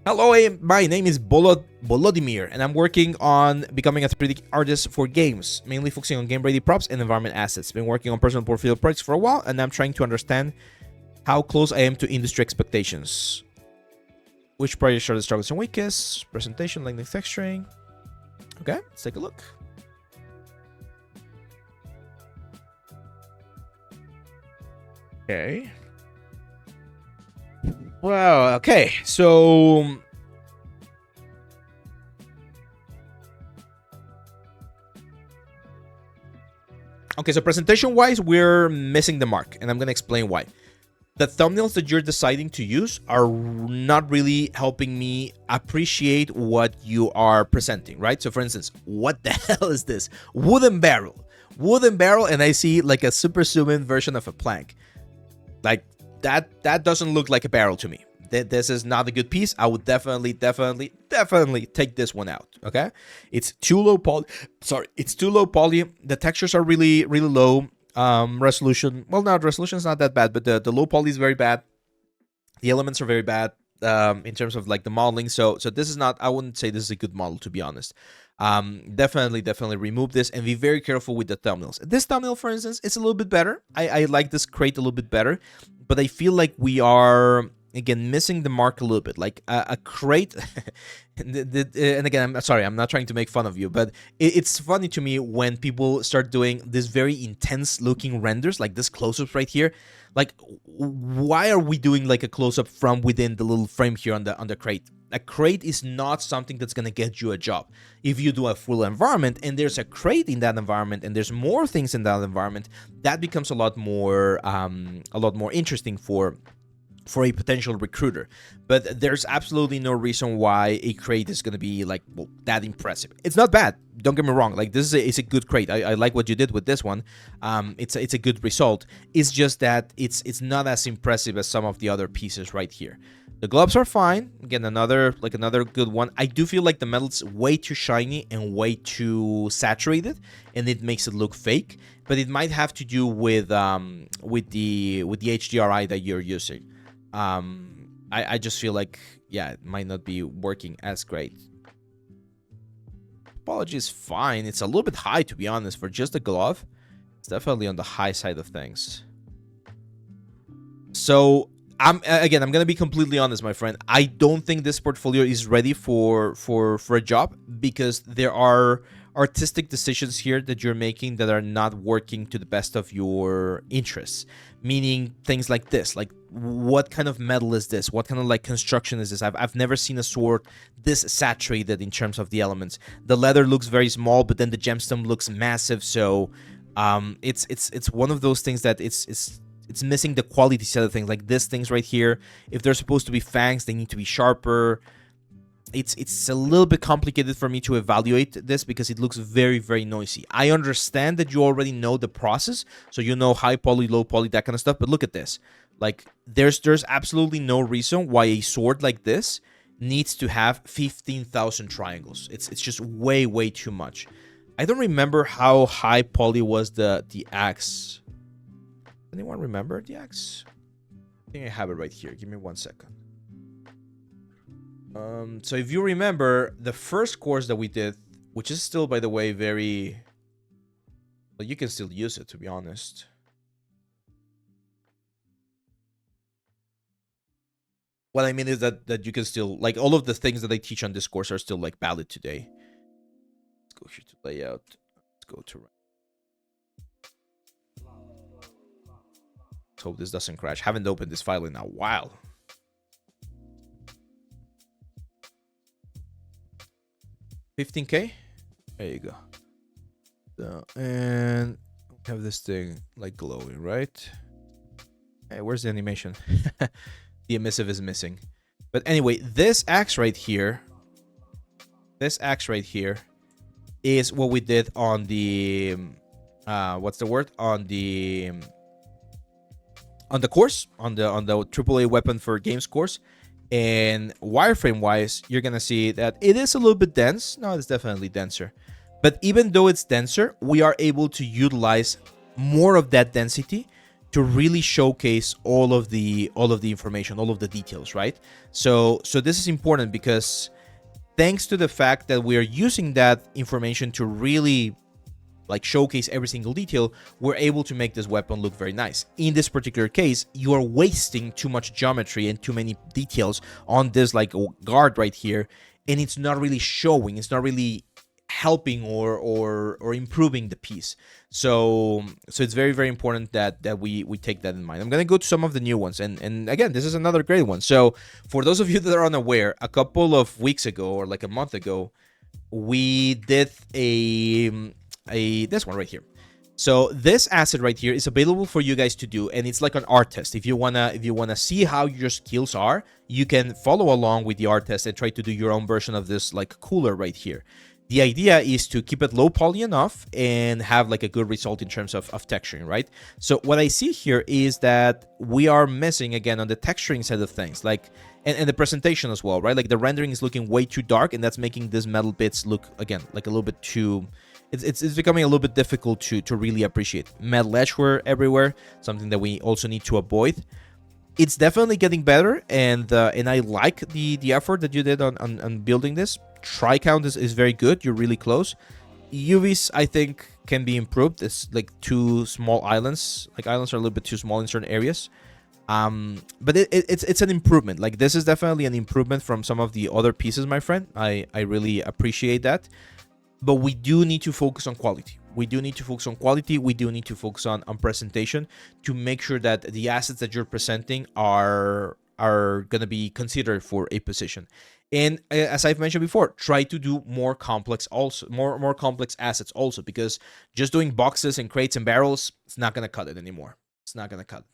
Hello, my name is Volodymyr, and I'm working on becoming a 3D artist for games, mainly focusing on game-ready props and environment assets. Been working on personal portfolio projects for a while, and I'm trying to understand how close I am to industry expectations. Which projects are the strongest and weakest? Presentation, lightning, texturing. Okay, let's take a look. Okay. Well, okay, so presentation-wise, we're missing the mark, and I'm gonna explain why. The thumbnails that you're deciding to use are not really helping me appreciate what you are presenting, right? So for instance, what the hell is this? Wooden barrel, and I see like a super zoom-in version of a plank. Like that doesn't look like a barrel to me. This is not a good piece. I would definitely take this one out. Okay, it's too low poly. Sorry, it's too low poly. The textures are really low. Resolution. Well, not resolution is not that bad, but the low poly is very bad. The elements are very bad in terms of like the modeling. So this is not. I wouldn't say this is a good model, to be honest. Definitely remove this and be very careful with the thumbnails. This thumbnail, for instance, is a little bit better. I like this crate a little bit better, but I feel like we are again missing the mark a little bit. Like a crate and again, I'm sorry, I'm not trying to make fun of you, but it's funny to me when people start doing this very intense looking renders, like this close-ups right here. Like, why are we doing like a close-up from within the little frame here on the crate? A crate is not something that's gonna get you a job. If you do a full environment and there's a crate in that environment and there's more things in that environment, that becomes a lot more interesting for a potential recruiter. But there's absolutely no reason why a crate is going to be like, well, that impressive. It's not bad, don't get me wrong. Like, this is a good crate. I like what you did with this one. It's a good result. It's just that it's not as impressive as some of the other pieces right here. The gloves are fine. Again, another good one. I do feel like the metal's way too shiny and way too saturated, and it makes it look fake. But it might have to do with the HDRI that you're using. I just feel like, yeah, it might not be working as great. Topology is fine. It's a little bit high, to be honest, for just a glove. It's definitely on the high side of things. So I'm gonna be completely honest, my friend. I don't think this portfolio is ready for a job, because there are artistic decisions here that you're making that are not working to the best of your interests. Meaning things like this, like what kind of metal is this? What kind of like construction is this? I've never seen a sword this saturated in terms of the elements. The leather looks very small, but then the gemstone looks massive. So it's one of those things that it's missing the quality side of things. Like these things right here, if they're supposed to be fangs, they need to be sharper. It's a little bit complicated for me to evaluate this because it looks very noisy. I understand that you already know the process, so you know high poly, low poly, that kind of stuff. But look at this. Like there's absolutely no reason why a sword like this needs to have 15,000 triangles. It's just way too much. I don't remember how high poly was the axe. Anyone remember the axe? I think I have it right here. Give me 1 second. So if you remember the first course that we did, which is still, by the way, very... Well, you can still use it, to be honest. What I mean is that you can still... Like, all of the things that I teach on this course are still, like, valid today. Let's go here to layout. Let's go to... Let's hope this doesn't crash. Haven't opened this file in a while. $15K. There you go. So, and have this thing like glowing, right? Hey, where's the animation? The emissive is missing. But anyway, this axe right here is what we did on the what's the word? On the course, on the AAA weapon for games course. And wireframe wise, you're gonna see that it is a little bit dense. No, it's definitely denser. But even though it's denser, we are able to utilize more of that density to really showcase all of the information, all of the details, right? So this is important because thanks to the fact that we are using that information to really like showcase every single detail, we're able to make this weapon look very nice. In this particular case, you are wasting too much geometry and too many details on this like guard right here, and it's not really showing, it's not really helping or improving the piece. So it's very, very important that we take that in mind. I'm gonna go to some of the new ones, and again, this is another great one. So for those of you that are unaware, a couple of weeks ago or like a month ago, we did a this one right here. So this asset right here is available for you guys to do, and it's like an art test. If you wanna see how your skills are, you can follow along with the art test and try to do your own version of this like cooler right here. The idea is to keep it low poly enough and have like a good result in terms of texturing, right? So what I see here is that we are missing again on the texturing side of things, like and the presentation as well, right? Like the rendering is looking way too dark, and that's making these metal bits look again like a little bit too. It's becoming a little bit difficult to really appreciate. Metal edgeware everywhere, something that we also need to avoid. It's definitely getting better, and I like the effort that you did on building this. Try count is very good. You're really close. UVs, I think, can be improved. It's like two small islands. Like islands are a little bit too small in certain areas. But it's an improvement. Like this is definitely an improvement from some of the other pieces, my friend. I really appreciate that. But we do need to focus on quality. We do need to focus on quality. We do need to focus on presentation to make sure that the assets that you're presenting are going to be considered for a position. And as I've mentioned before, try to do more complex also, more complex assets also, because just doing boxes and crates and barrels, it's not going to cut it anymore. It's not going to cut it.